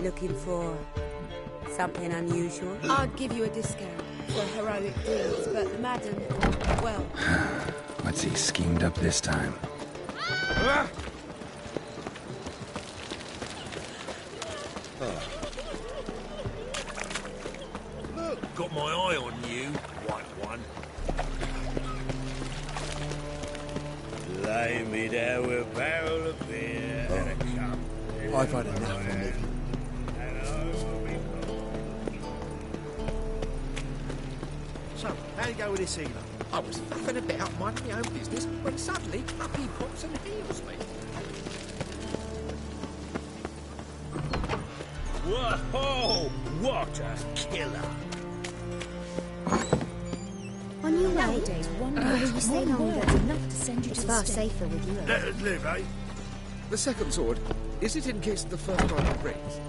Looking for something unusual? I'd give you a discount for heroic deeds, but madam, well... What's he schemed up this time? Look, got my eye on you, white one. Lay me down with a barrel of beer and a cup. I've had enough of it. So, how you go with this healer? I was faffing about minding my own business when suddenly up he pops and heals me. Whoa! What a killer! On your way? Nowadays, one word, stay one longer. word's enough to send you It's to far the stake. safer with you. Let us live, eh? The second sword, is it in case the first one breaks?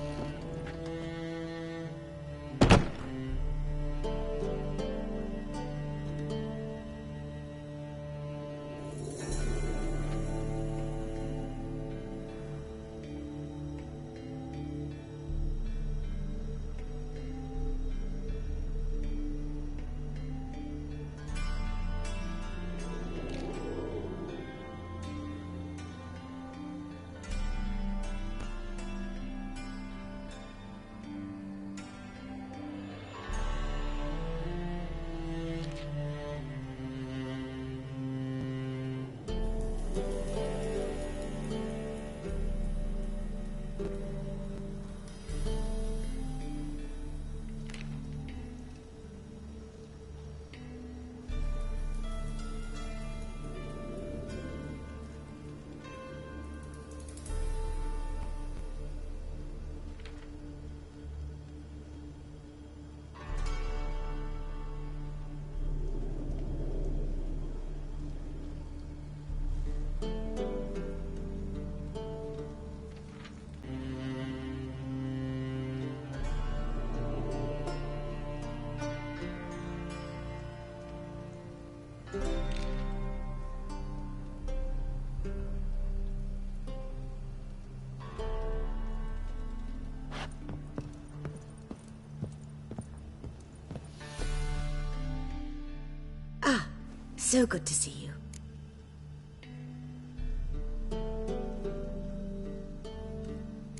So good to see you.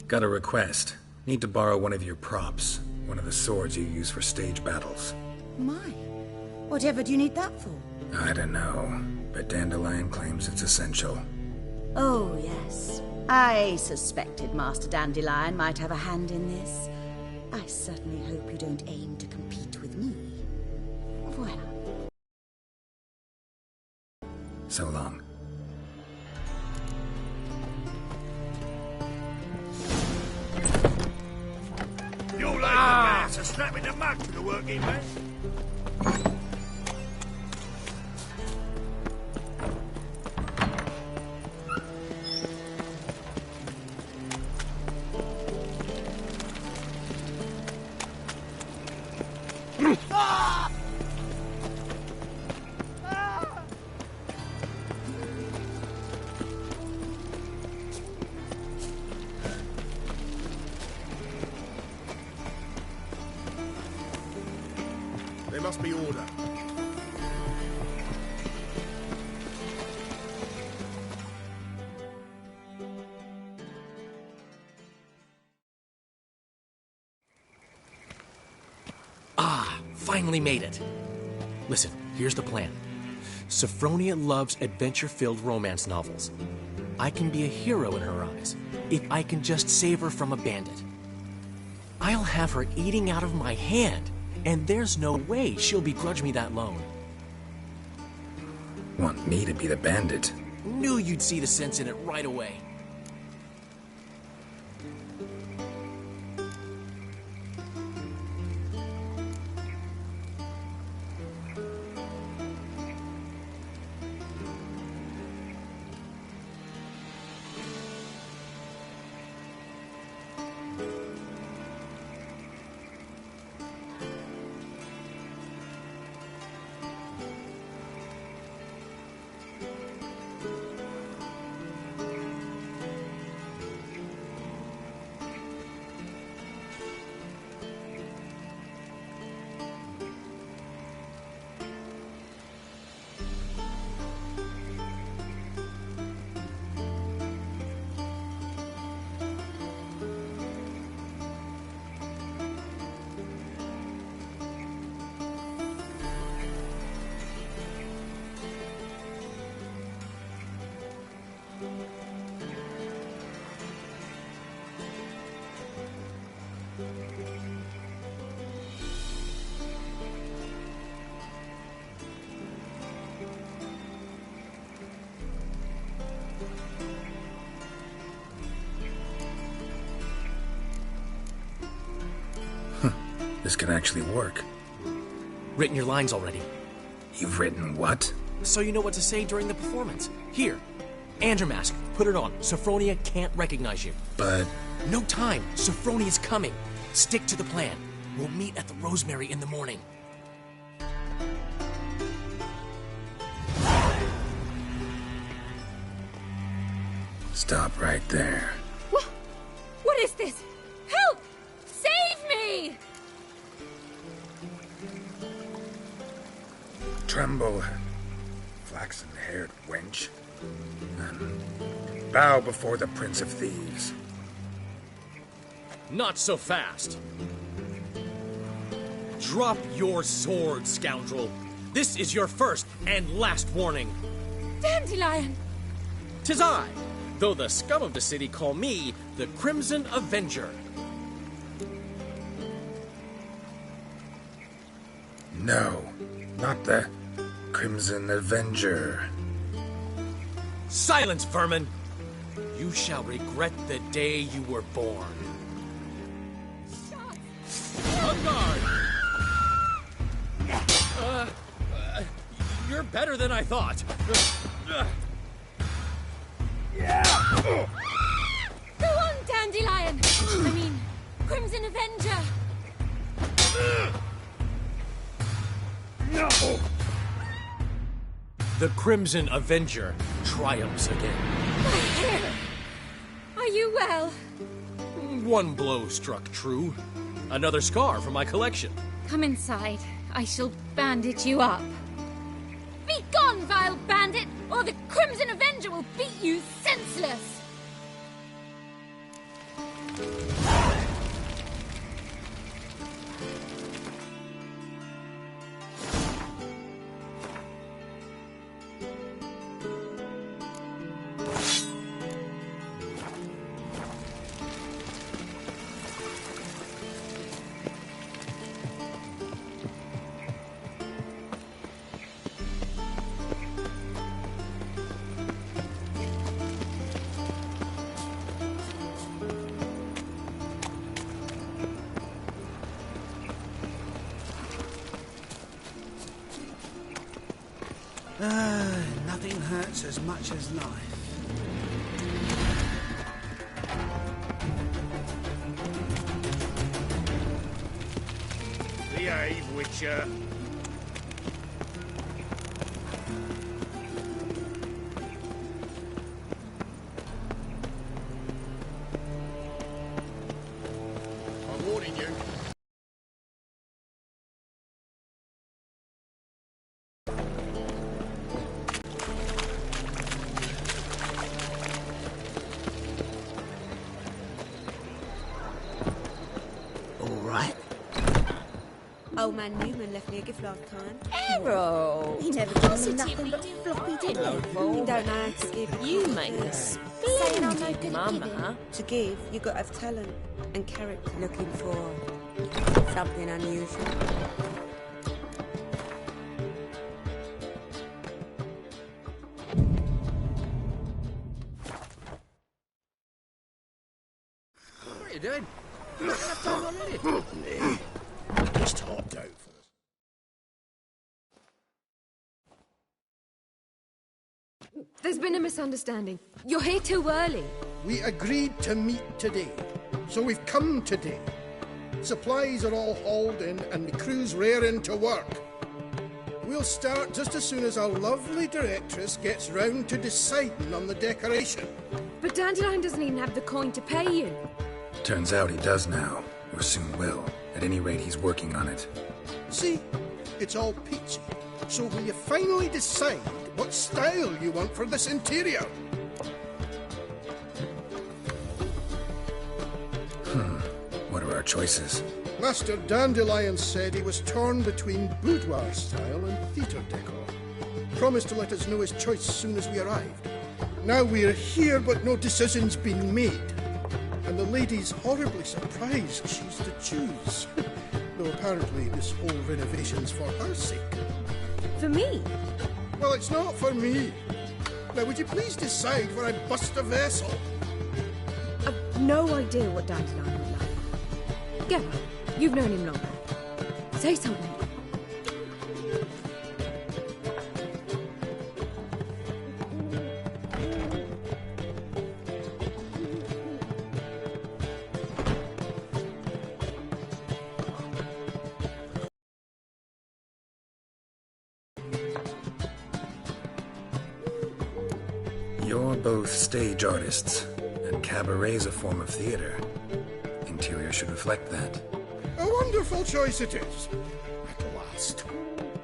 Got a request. Need to borrow one of your props. One of the swords you use for stage battles. My, whatever do you need that for? I don't know, but Dandelion claims it's essential. Oh, yes. I suspected Master Dandelion might have a hand in this. I certainly hope you don't aim to compete with me. Voilà. So long. You're like the man to snap in the mud for the working man. There must be order. Finally made it. Listen, here's the plan. Sophronia loves adventure-filled romance novels. I can be a hero in her eyes if I can just save her from a bandit. I'll have her eating out of my hand, and there's no way she'll begrudge me that loan. Want me to be the bandit? Knew you'd see the sense in it right away. This can actually work. Written your lines already. You've written what? So you know what to say during the performance. Here. Andrew mask. Put it on. Sophronia can't recognize you. But... No time. Sophronia's coming. Stick to the plan. We'll meet at the Rosemary in the morning. Stop right there. What is this? Help! Save me! Tremble, flaxen-haired wench, and bow before the Prince of Thieves. Not so fast. Drop your sword, scoundrel. This is your first and last warning. Dandelion! 'Tis I, though the scum of the city call me the Crimson Avenger. No, not the Crimson Avenger. Silence, vermin! You shall regret the day you were born. On guard! You're better than I thought. Go on, Dandelion! I mean, Crimson Avenger! No! The Crimson Avenger triumphs again. My hair! Are you well? One blow struck true. Another scar from my collection. Come inside. I shall bandage you up. Be gone, vile bandit, or the Crimson Avenger will beat you senseless! Nothing hurts as much as life. Behave, Witcher. I'm warning you. Old man Newman left me a gift last time. Errol! He never gives me nothing but floppy dinner. He don't know how to give. You make a splendid mama. To give, you got to have talent and character. Looking for something unusual. What are you doing? You don't have time already. Just hopped out for us. There's been a misunderstanding. You're here too early. We agreed to meet today, so we've come today. Supplies are all hauled in and the crew's raring to work. We'll start just as soon as our lovely directress gets round to deciding on the decoration. But Dandelion doesn't even have the coin to pay you. Turns out he does now, or soon will. At any rate, he's working on it. See, it's all peachy. So will you finally decide what style you want for this interior? What are our choices? Master Dandelion said he was torn between boudoir style and theatre decor. Promised to let us know his choice as soon as we arrived. Now we're here, but no decision's been made. And the lady's horribly surprised she's to choose. Though apparently this whole renovation's for her sake. For me? Well, it's not for me. Now, would you please decide where I bust a vessel? I've no idea what Dandelion would like. Get up. You've known him longer. Say something. You're both stage artists, and cabaret's a form of theater. Interior should reflect that. A wonderful choice it is. At last.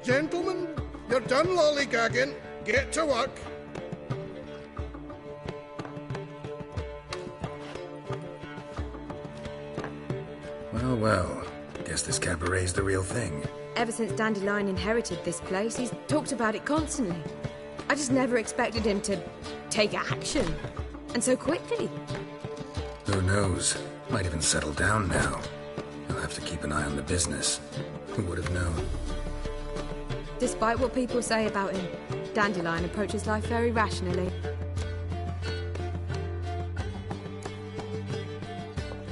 Gentlemen, you're done lollygagging. Get to work. Well, well. Guess this cabaret's the real thing. Ever since Dandelion inherited this place, he's talked about it constantly. I just never expected him to take action. And so quickly. Who knows? Might even settle down now. You'll have to keep an eye on the business. Who would have known? Despite what people say about him, Dandelion approaches life very rationally.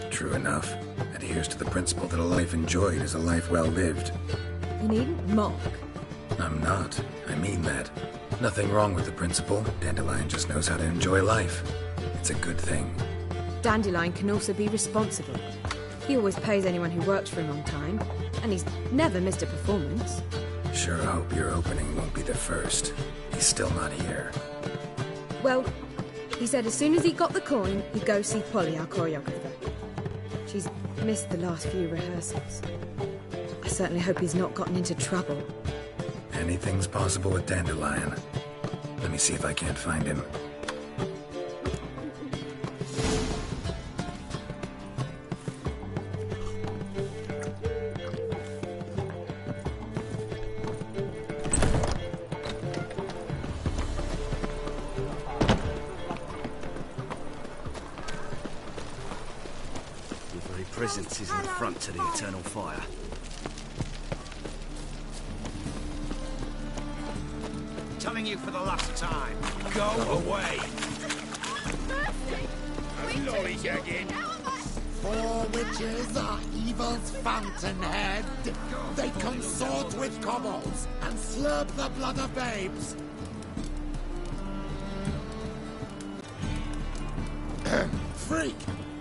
True enough. Adheres to the principle that a life enjoyed is a life well lived. You needn't mock. I'm not. I mean that. Nothing wrong with the principle. Dandelion just knows how to enjoy life. It's a good thing. Dandelion can also be responsible. He always pays anyone who works for him on time, and he's never missed a performance. Sure hope your opening won't be the first. He's still not here. Well, he said as soon as he got the coin, he'd go see Polly, our choreographer. She's missed the last few rehearsals. I certainly hope he's not gotten into trouble. Anything's possible with Dandelion. Let me see if I can't find him. Your very presence is an affront to the eternal fire. Telling you for the last time. Go away. I'm lollygagging. Four witches are evil's fountainhead. They consort with kobolds and slurp the blood of babes. Freak!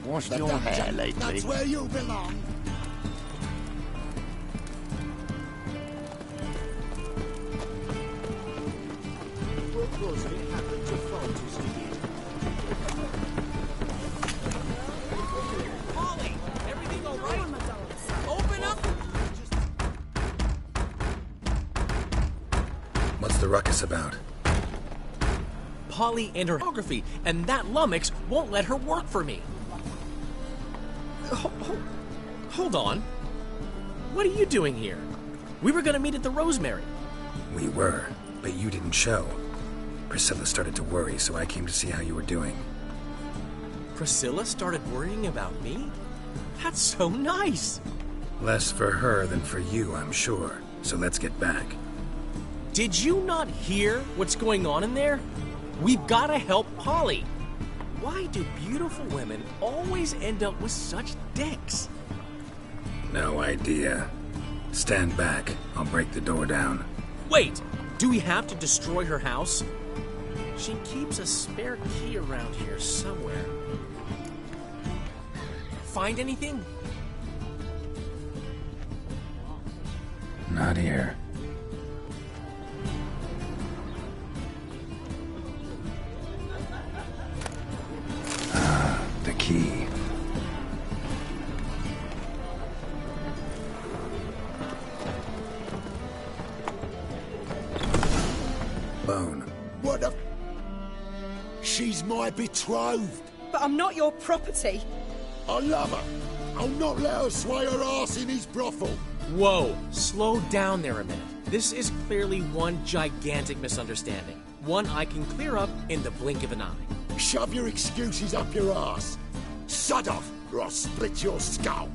Washed The your hair dungeon, lately. that's where you belong. What was it happened to Fontes again? Polly, everything all right? Open up! What's the ruckus about? Polly and her choreography, and that lummox won't let her work for me. Hold on. What are you doing here? We were gonna meet at the Rosemary. We were, but you didn't show. Priscilla started to worry, so I came to see how you were doing. Priscilla started worrying about me? That's so nice. Less for her than for you, I'm sure. So let's get back. Did you not hear what's going on in there? We've gotta help Polly. Why do beautiful women always end up with such dicks? No idea. Stand back. I'll break the door down. Wait! Do we have to destroy her house? She keeps a spare key around here somewhere. Find anything? Not here. The key. Bone. What the... She's my betrothed. But I'm not your property. I love her. I'll not let her sway her ass in his brothel. Whoa, slow down there a minute. This is clearly one gigantic misunderstanding. One I can clear up in the blink of an eye. Shove your excuses up your ass. Sod off, or I'll split your skull.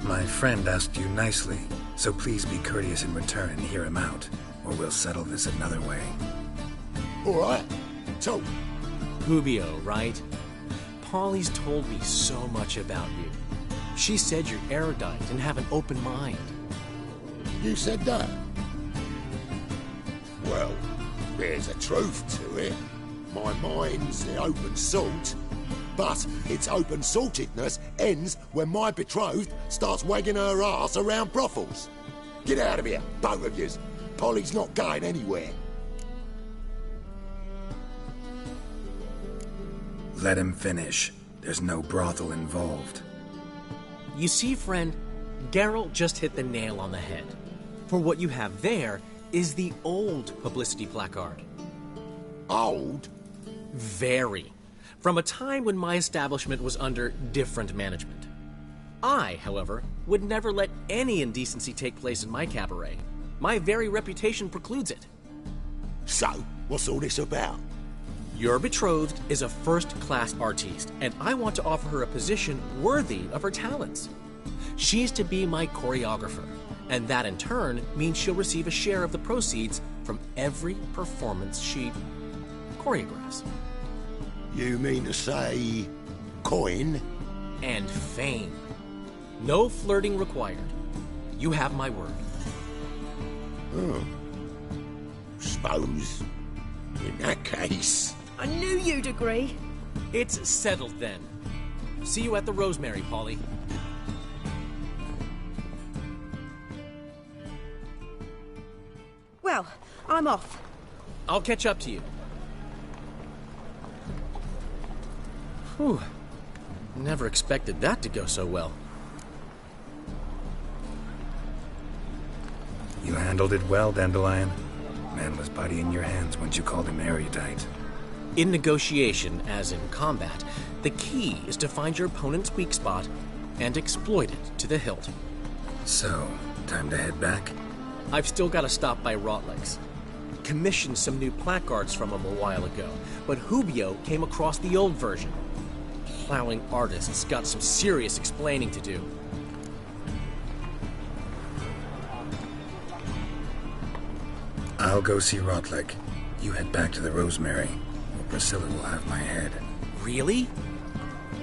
My friend asked you nicely, so please be courteous in return and hear him out, or we'll settle this another way. All right. So, Pubio, right? Polly's told me so much about you. She said you're erudite and have an open mind. You said that? Well, there's a truth to it. My mind's the open salt, but its open saltedness ends when my betrothed starts wagging her ass around brothels. Get out of here, both of yous. Polly's not going anywhere. Let him finish. There's no brothel involved. You see, friend, Geralt just hit the nail on the head. For what you have there is the old publicity placard. Old? Very. From a time when my establishment was under different management. I, however, would never let any indecency take place in my cabaret. My very reputation precludes it. So, what's all this about? Your betrothed is a first-class artiste, and I want to offer her a position worthy of her talents. She's to be my choreographer, and that in turn means she'll receive a share of the proceeds from every performance she choreographs. You mean to say... coin? And fame. No flirting required. You have my word. Oh. Suppose... in that case... I knew you'd agree. It's settled then. See you at the Rosemary, Polly. Well, I'm off. I'll catch up to you. Whew. Never expected that to go so well. You handled it well, Dandelion. Man was body in your hands once you called him erudite. In negotiation, as in combat, the key is to find your opponent's weak spot and exploit it to the hilt. So, time to head back? I've still got to stop by Rotlegs. Commissioned some new placards from him a while ago, but Hubio came across the old version. Plowing artists got some serious explaining to do. I'll go see Rotleg. You head back to the Rosemary, or Priscilla will have my head. Really?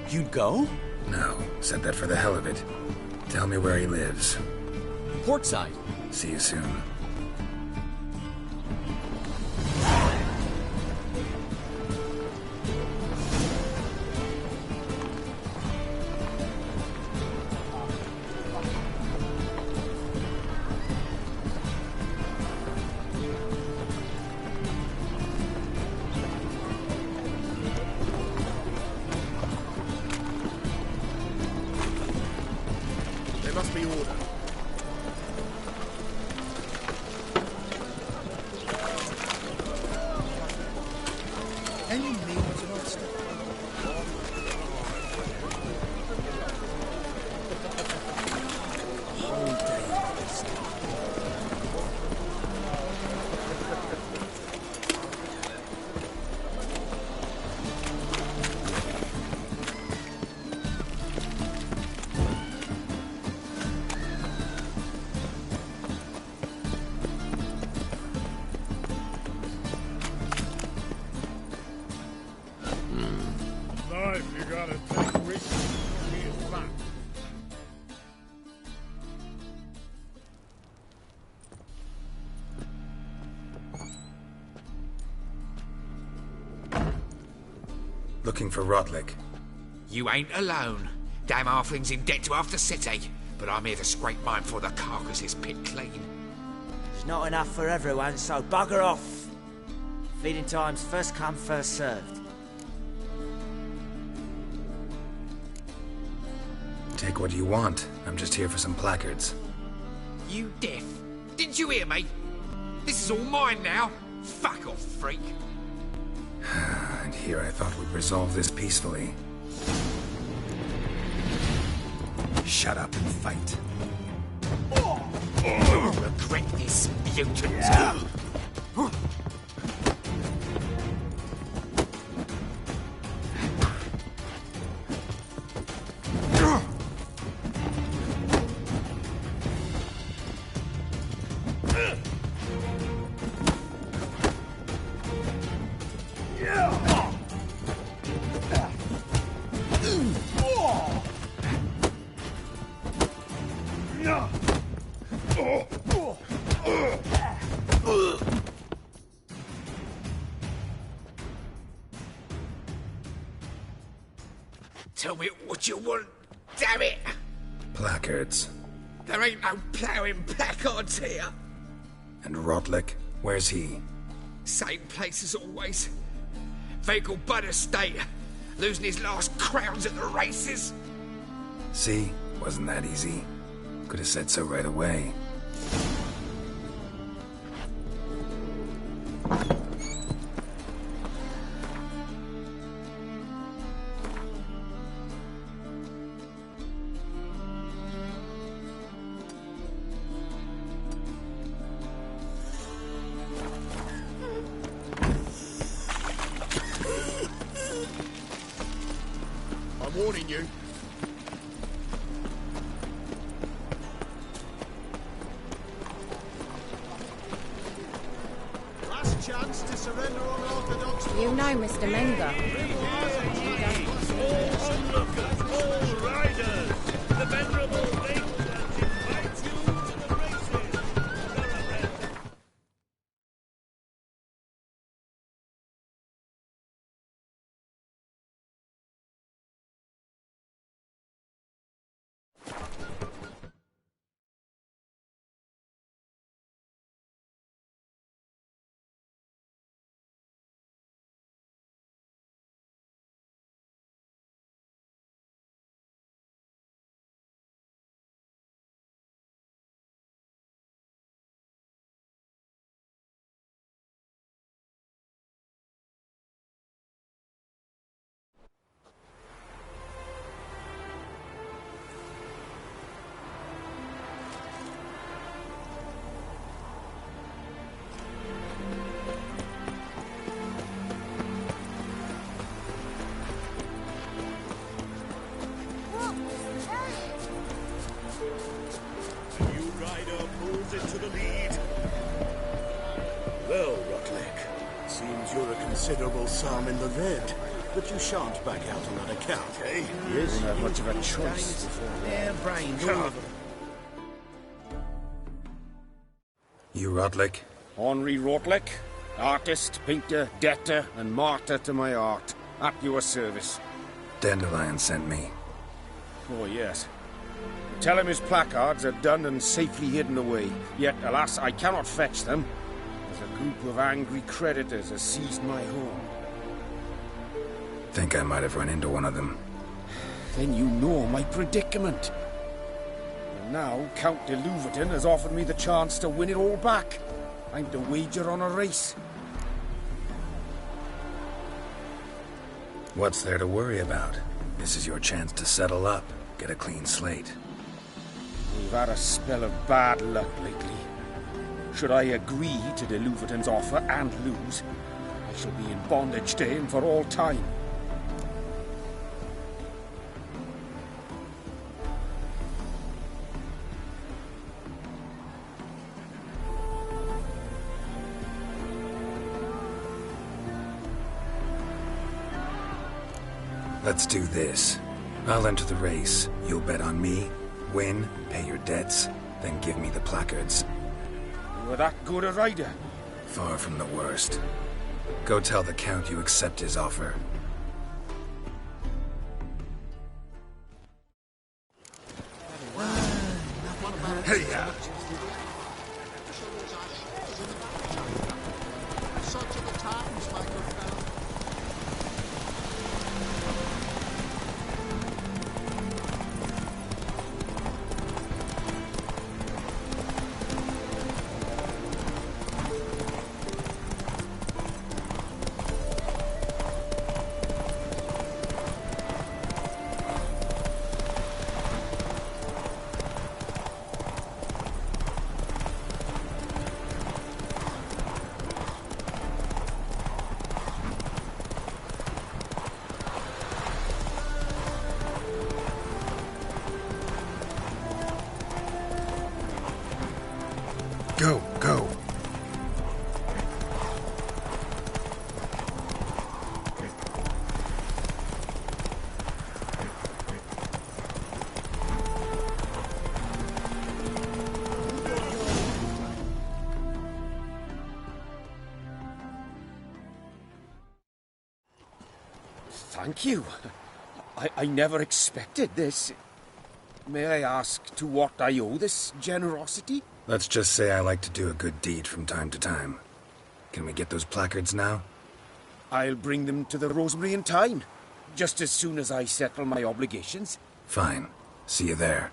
You'd go? No, said that for the hell of it. Tell me where he lives. Portside. See you soon. There must be order. Any means of obstacle. Whole day of this. Life, you gotta take risks. Be a flat. Looking for Rotleg. You ain't alone. Damn halfling's in debt to half the city. But I'm here to scrape mine for the carcass's pit clean. There's not enough for everyone, so bugger off. Feeding time's first come, first served. Take what you want. I'm just here for some placards. You deaf? Didn't you hear me? This is all mine now. Fuck off, freak. And here I thought we'd resolve this peacefully. Shut up and fight. You'll regret this, mutant. Damn it! Placards. There ain't no ploughing placards here. And Rotlick, where's he? Same place as always. Vegal Bud Estate. Losing his last crowns at the races. See? Wasn't that easy. Could have said so right away. I'm warning you. Last chance to surrender unorthodox. You know, Mr. Mcgunt. All onlookers, all riders, the venerable Mcgunt invites you to the races. The new rider pulls into the lead. Well, Rotlick, seems you're a considerable sum in the red, but you shan't back out on that account, eh? Yes, don't have much of a choice. Their brains, all of them. You Rotlick? Henri Rotlick, artist, painter, debtor, and martyr to my art. At your service. Dandelion sent me. Oh, yes. Tell him his placards are done and safely hidden away. Yet, alas, I cannot fetch them, as a group of angry creditors has seized my home. Think I might have run into one of them. Then you know my predicament. And now, Count de Louverton has offered me the chance to win it all back. I'm to wager on a race. What's there to worry about? This is your chance to settle up, get a clean slate. We've had a spell of bad luck lately. Should I agree to de Louverton's offer and lose, I shall be in bondage to him for all time. Let's do this. I'll enter the race. You'll bet on me, win, pay your debts, then give me the placards. You were that good a rider? Far from the worst. Go tell the Count you accept his offer. Hey, Go, go. Thank you. I never expected this. May I ask to what I owe this generosity? Let's just say I like to do a good deed from time to time. Can we get those placards now? I'll bring them to the Rosemary in time, just as soon as I settle my obligations. Fine. See you there.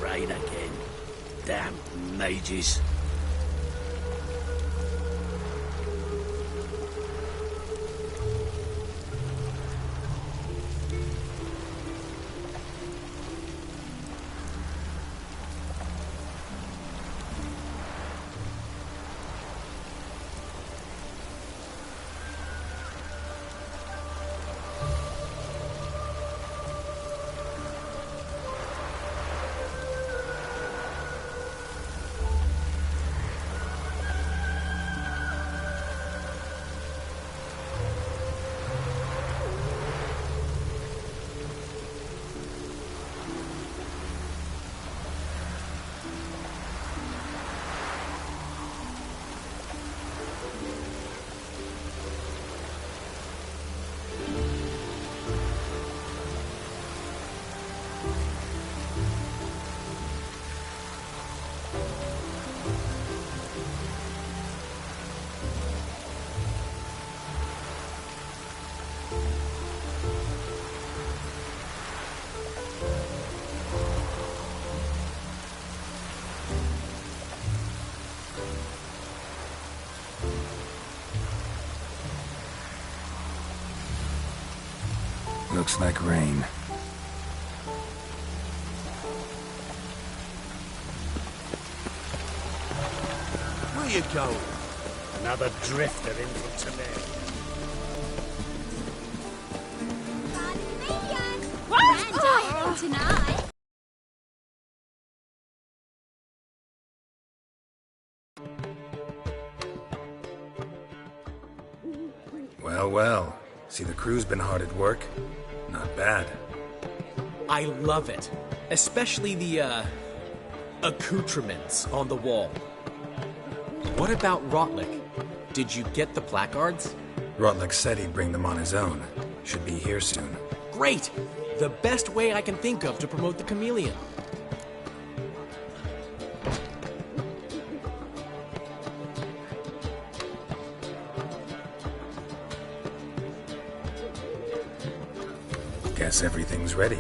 Rain again. Damn mages. Looks like rain. Where you going? Another drifter in from today. What? Oh. Tonight. Well, well. See, the crew's been hard at work. Not bad. I love it. Especially the, accoutrements on the wall. What about Rotlick? Did you get the placards? Rotlick said he'd bring them on his own. Should be here soon. Great! The best way I can think of to promote the chameleon. Guess everything's ready.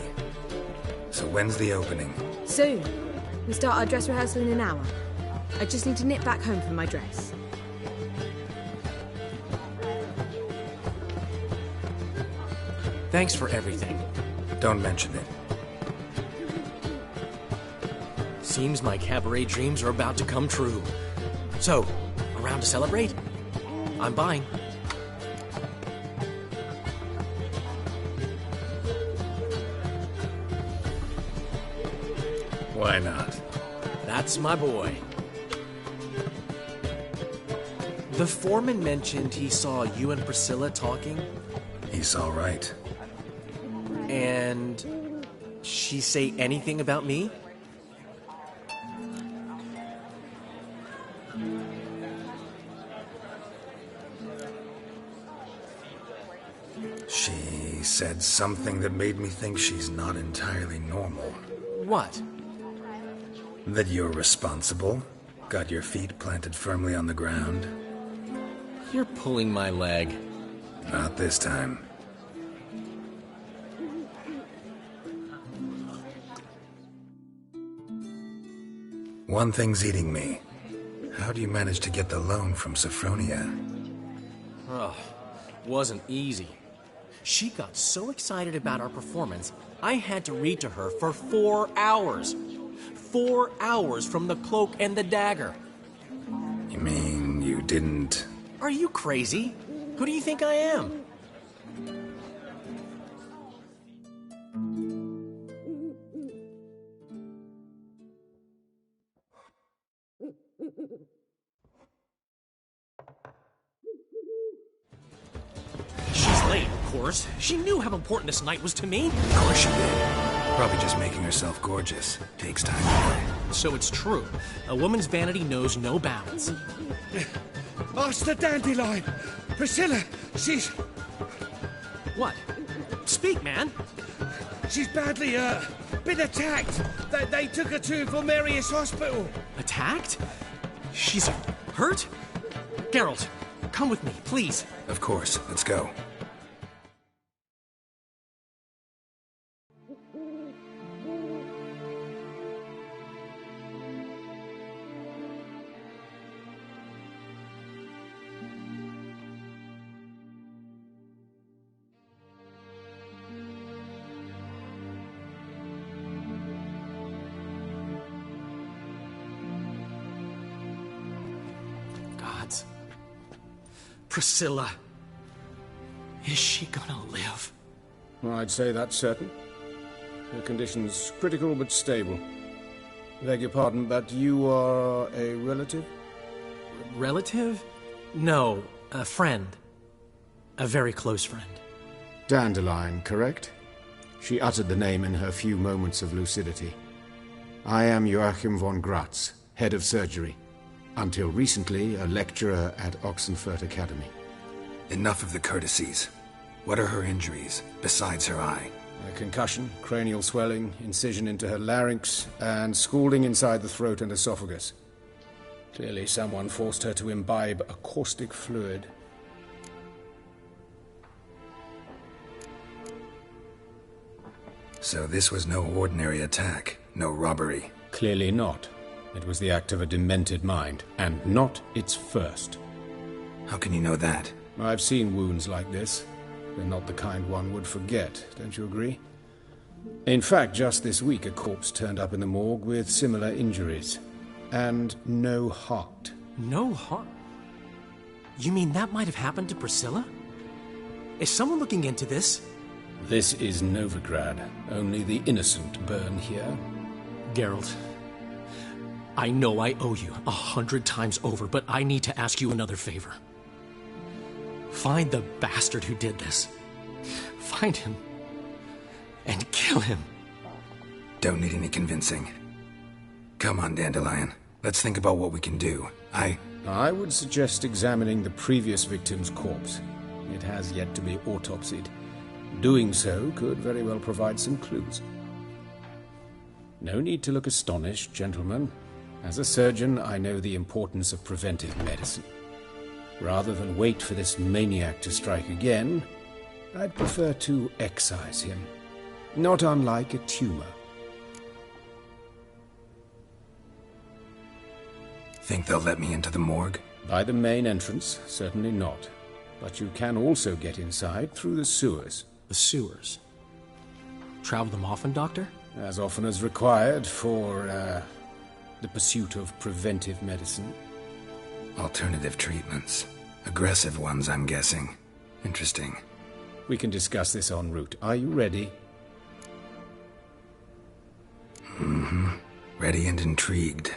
So when's the opening? Soon. We start our dress rehearsal in an hour. I just need to nip back home for my dress. Thanks for everything. Don't mention it. Seems my cabaret dreams are about to come true. So, around to celebrate? I'm buying. Why not? That's my boy. The foreman mentioned he saw you and Priscilla talking. He's all right. And she say anything about me? She said something that made me think she's not entirely normal. What? That you're responsible, got your feet planted firmly on the ground. You're pulling my leg. Not this time. One thing's eating me. How do you manage to get the loan from Sophronia? Oh, wasn't easy. She got so excited about our performance, I had to read to her for 4 hours. 4 hours from the cloak and the dagger. You mean you didn't... Are you crazy? Who do you think I am? She's late, of course. She knew how important this night was to me. Of course she did. Probably just making herself gorgeous. Takes time. So it's true. A woman's vanity knows no bounds. Master Dandelion! Priscilla, she's... What? Speak, man. She's badly, been attacked. They took her to Valmerius Hospital. Attacked? She's hurt? Geralt, come with me, please. Of course. Let's go. Gods. Priscilla. Is she gonna live? I'd say that's certain. Her condition's critical but stable. Beg your pardon, but you are a relative? Relative? No, a friend. A very close friend. Dandelion, correct? She uttered the name in her few moments of lucidity. I am Joachim von Gratz, head of surgery. Until recently, a lecturer at Oxenfurt Academy. Enough of the courtesies. What are her injuries, besides her eye? A concussion, cranial swelling, incision into her larynx, and scalding inside the throat and esophagus. Clearly someone forced her to imbibe a caustic fluid. So this was no ordinary attack, no robbery. Clearly not. It was the act of a demented mind, and not its first. How can you know that? I've seen wounds like this. They're not the kind one would forget, don't you agree? In fact, just this week a corpse turned up in the morgue with similar injuries. And no heart. No heart? You mean that might have happened to Priscilla? Is someone looking into this? This is Novigrad. Only the innocent burn here. Geralt, I know I owe you 100 times over, but I need to ask you another favor. Find the bastard who did this. Find him. And kill him. Don't need any convincing. Come on, Dandelion. Let's think about what we can do. I would suggest examining the previous victim's corpse. It has yet to be autopsied. Doing so could very well provide some clues. No need to look astonished, gentlemen. As a surgeon, I know the importance of preventive medicine. Rather than wait for this maniac to strike again, I'd prefer to excise him. Not unlike a tumor. Think they'll let me into the morgue? By the main entrance, certainly not. But you can also get inside through the sewers. The sewers? Travel them often, Doctor? As often as required for, the pursuit of preventive medicine. Alternative treatments. Aggressive ones, I'm guessing. Interesting. We can discuss this en route. Are you ready? Mm-hmm. Ready and intrigued.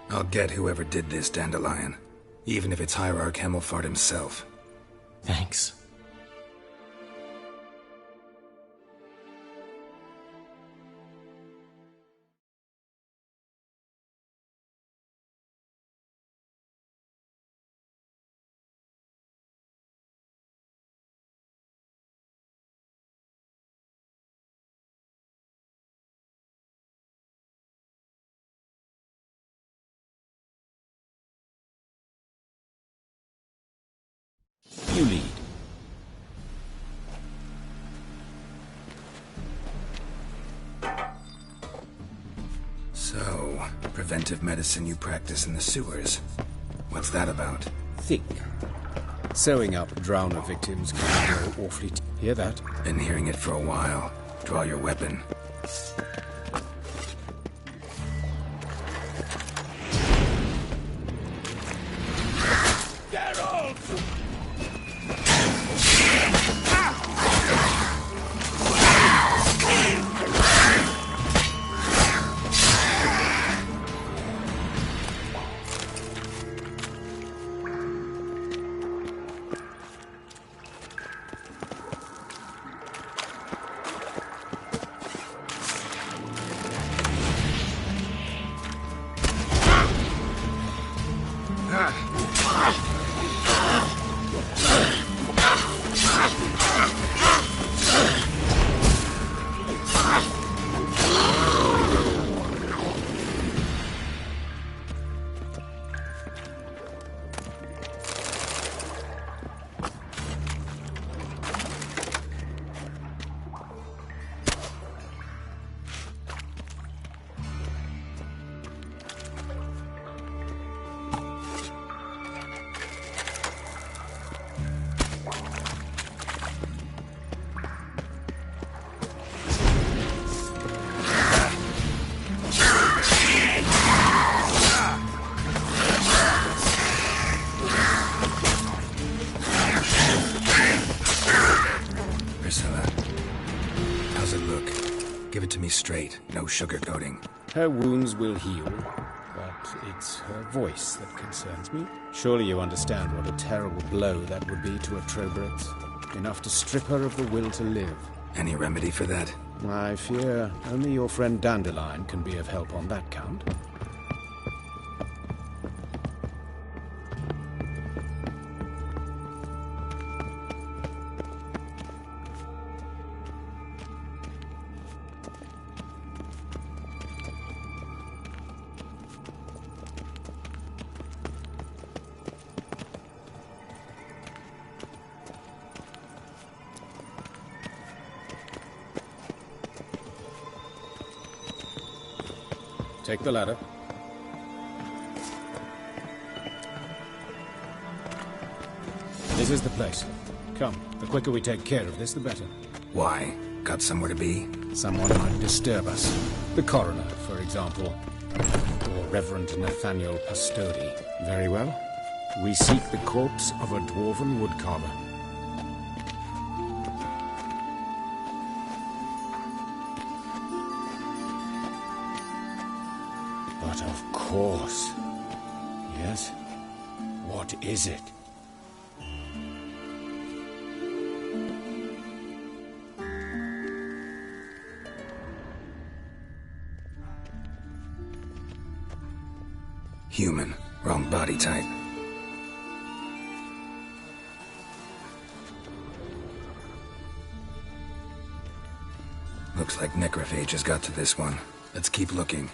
I'll get whoever did this, Dandelion. Even if it's Hierarch Hemmelfart himself. Thanks. You lead. So, preventive medicine you practice in the sewers. What's that about? Think. Sewing up drowner victims can go awfully... Hear that? Been hearing it for a while. Draw your weapon. Straight, no sugarcoating. Her wounds will heal, but it's her voice that concerns me. Surely you understand what a terrible blow that would be to a Trobrex. Enough to strip her of the will to live. Any remedy for that? I fear only your friend Dandelion can be of help on that count. Take the ladder. This is the place. Come, the quicker we take care of this, the better. Why? Got somewhere to be? Someone might disturb us. The coroner, for example. Or Reverend Nathaniel Pastodi. Very well. We seek the corpse of a dwarven woodcarver. But of course. Yes? What is it? Human. Wrong body type. Looks like necrophage has got to this one. Let's keep looking.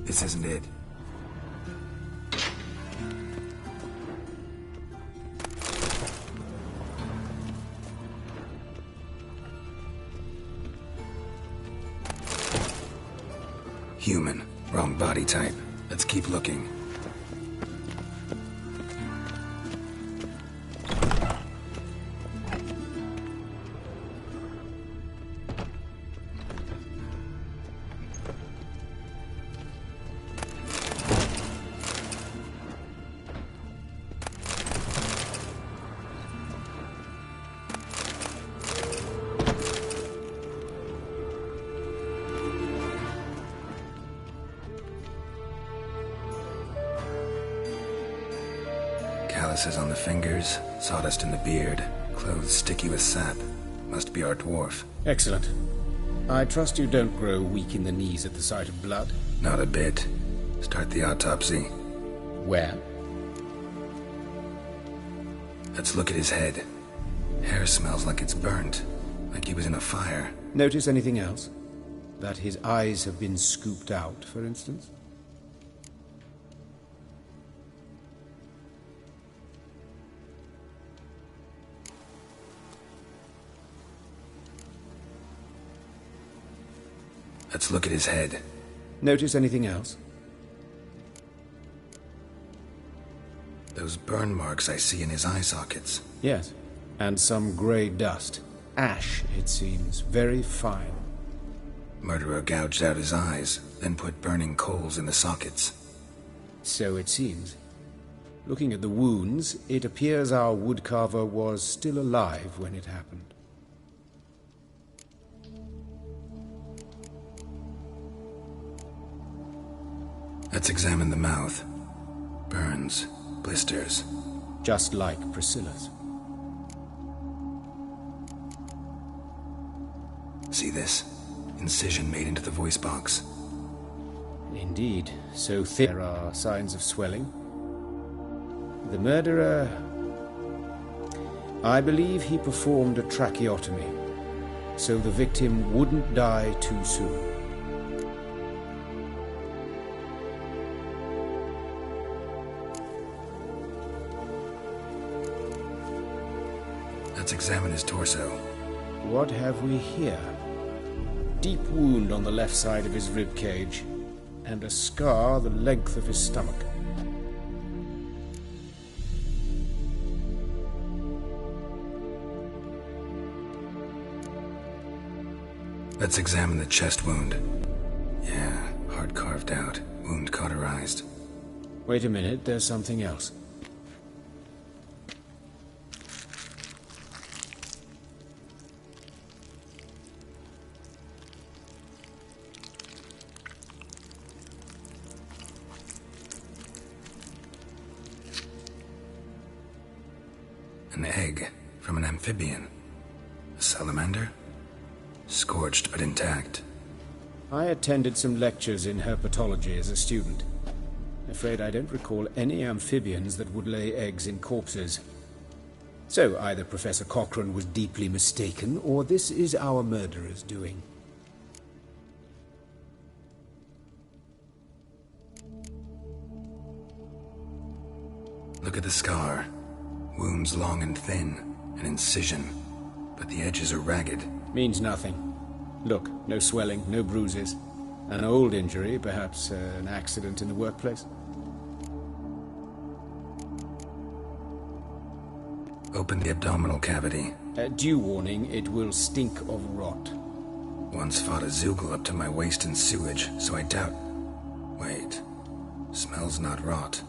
This isn't it. Human. Wrong body type. Let's keep looking. Calluses on the fingers, sawdust in the beard, clothes sticky with sap. Must be our dwarf. Excellent. I trust you don't grow weak in the knees at the sight of blood? Not a bit. Start the autopsy. Where? Let's look at his head. Hair smells like it's burnt, like he was in a fire. Notice anything else? That his eyes have been scooped out, for instance? Let's look at his head. Notice anything else? Those burn marks I see in his eye sockets. Yes, and some grey dust. Ash, it seems. Very fine. Murderer gouged out his eyes, then put burning coals in the sockets. So it seems. Looking at the wounds, it appears our woodcarver was still alive when it happened. Let's examine the mouth. Burns, blisters. Just like Priscilla's. See this? Incision made into the voice box. Indeed, so thick. There are signs of swelling. The murderer... I believe he performed a tracheotomy, so the victim wouldn't die too soon. Let's examine his torso. What have we here? Deep wound on the left side of his rib cage, and a scar the length of his stomach. Let's examine the chest wound. Yeah, heart carved out, wound cauterized. Wait a minute, there's something else. An egg from an amphibian. A salamander? Scorched but intact. I attended some lectures in herpetology as a student. Afraid I don't recall any amphibians that would lay eggs in corpses. So either Professor Cochrane was deeply mistaken, or this is our murderer's doing. Look at the scar. Wounds long and thin, an incision, but the edges are ragged. Means nothing. Look, no swelling, no bruises. An old injury, perhaps an accident in the workplace. Open the abdominal cavity. Due warning, it will stink of rot. Once fought a Zoogle up to my waist in sewage, so I doubt... Wait. Smells not rot.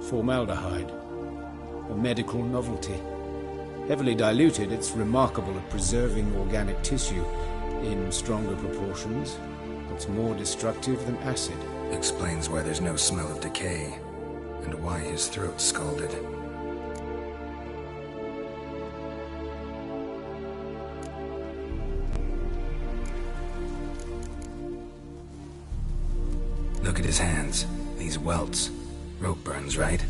Formaldehyde. A medical novelty. Heavily diluted, it's remarkable at preserving organic tissue. In stronger proportions, it's more destructive than acid. Explains why there's no smell of decay, and why his throat's scalded. Look at his hands. These welts. Rope burns, right?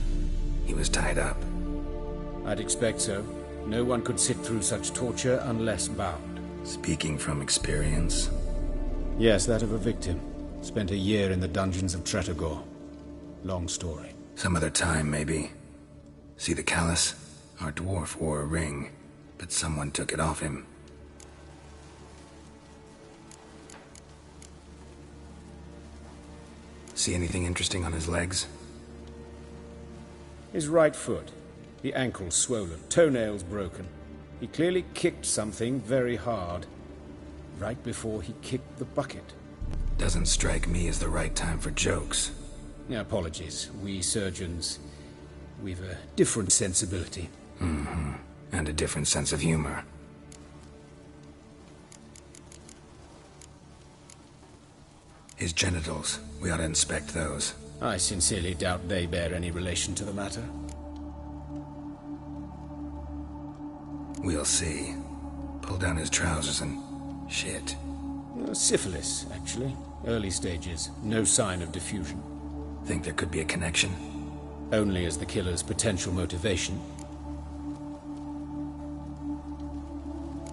He was tied up. I'd expect so. No one could sit through such torture unless bound. Speaking from experience? Yes, that of a victim. Spent a year in the dungeons of Tretogor. Long story. Some other time, maybe. See the callus? Our dwarf wore a ring, but someone took it off him. See anything interesting on his legs? His right foot. The ankle swollen, toenails broken. He clearly kicked something very hard. Right before he kicked the bucket. Doesn't strike me as the right time for jokes. Apologies. We surgeons, we've a different sensibility. Mm-hmm. And a different sense of humor. His genitals. We ought to inspect those. I sincerely doubt they bear any relation to the matter. We'll see. Pull down his trousers and... shit. Syphilis, actually. Early stages. No sign of diffusion. Think there could be a connection? Only as the killer's potential motivation.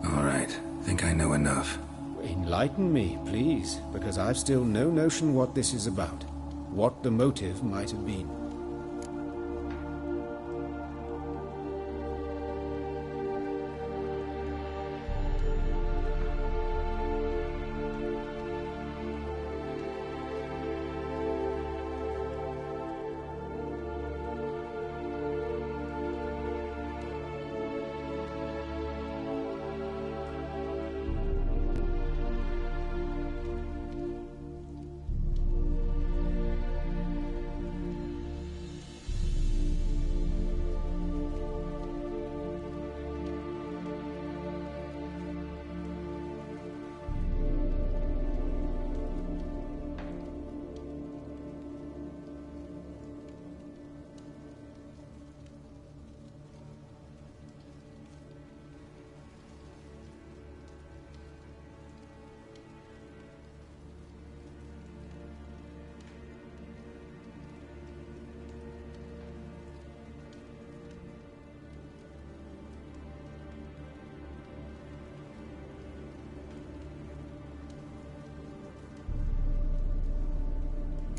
All right. Think I know enough. Enlighten me, please, because I've still no notion what this is about. What the motive might have been.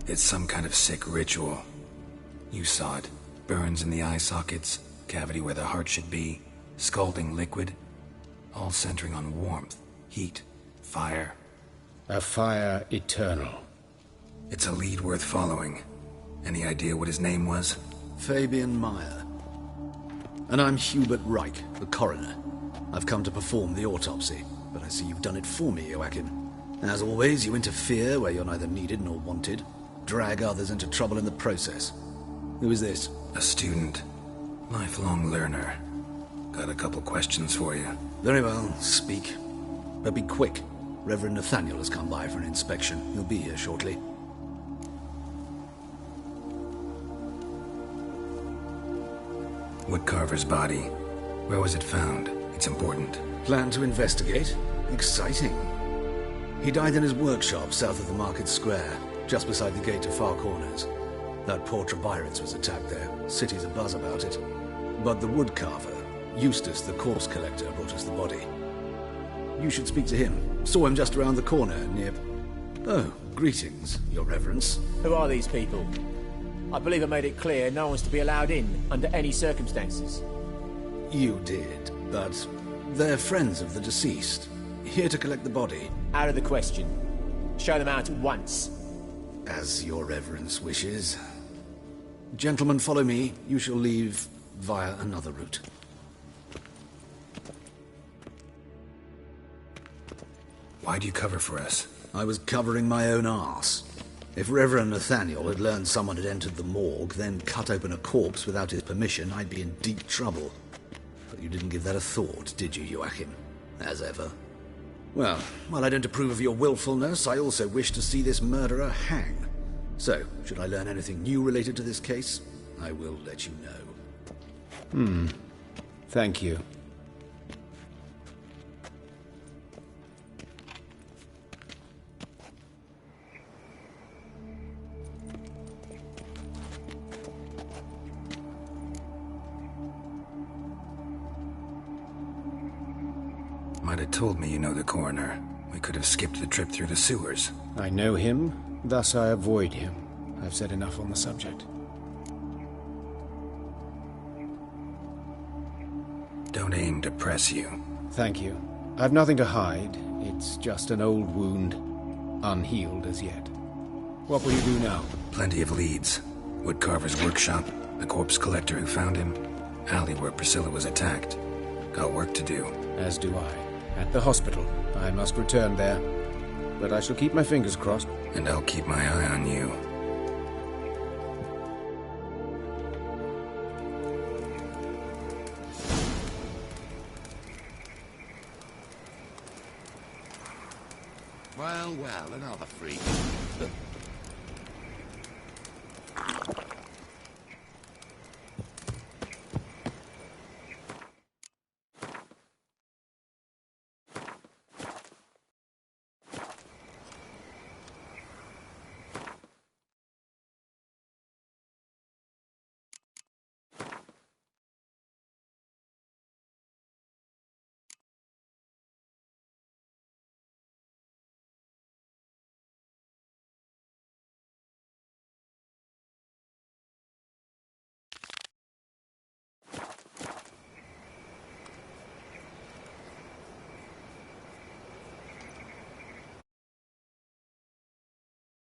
It's some kind of sick ritual. You saw it. Burns in the eye sockets, cavity where the heart should be, scalding liquid. All centering on warmth, heat, fire. A fire eternal. It's a lead worth following. Any idea what his name was? Fabian Meyer. And I'm Hubert Reich, the coroner. I've come to perform the autopsy, but I see you've done it for me, Joachim. As always, you interfere where you're neither needed nor wanted. Drag others into trouble in the process. Who is this? A student. Lifelong learner. Got a couple questions for you. Very well, speak. But be quick. Reverend Nathaniel has come by for an inspection. He'll be here shortly. Woodcarver's body. Where was it found? It's important. Plan to investigate? Exciting. He died in his workshop south of the Market Square, just beside the gate to Far Corners. That poor Trebyritz was attacked there. City's abuzz about it. But the woodcarver, Eustace the corpse collector, brought us the body. You should speak to him. Saw him just around the corner near... Oh, greetings, Your Reverence. Who are these people? I believe I made it clear no one's to be allowed in under any circumstances. You did, but they're friends of the deceased. Here to collect the body. Out of the question. Show them out at once. As Your Reverence wishes. Gentlemen, follow me. You shall leave via another route. Why'd you cover for us? I was covering my own arse. If Reverend Nathaniel had learned someone had entered the morgue, then cut open a corpse without his permission, I'd be in deep trouble. But you didn't give that a thought, did you, Joachim? As ever. Well, while I don't approve of your willfulness, I also wish to see this murderer hang. So, should I learn anything new related to this case, I will let you know. Thank you. Might have told me you know the coroner. We could have skipped the trip through the sewers. I know him, thus I avoid him. I've said enough on the subject. Don't aim to press you. Thank you. I've nothing to hide. It's just an old wound, unhealed as yet. What will you do now? Plenty of leads. Woodcarver's workshop, the corpse collector who found him, alley where Priscilla was attacked. Got work to do. As do I. At the hospital. I must return there. But I shall keep my fingers crossed. And I'll keep my eye on you. Well, another freak.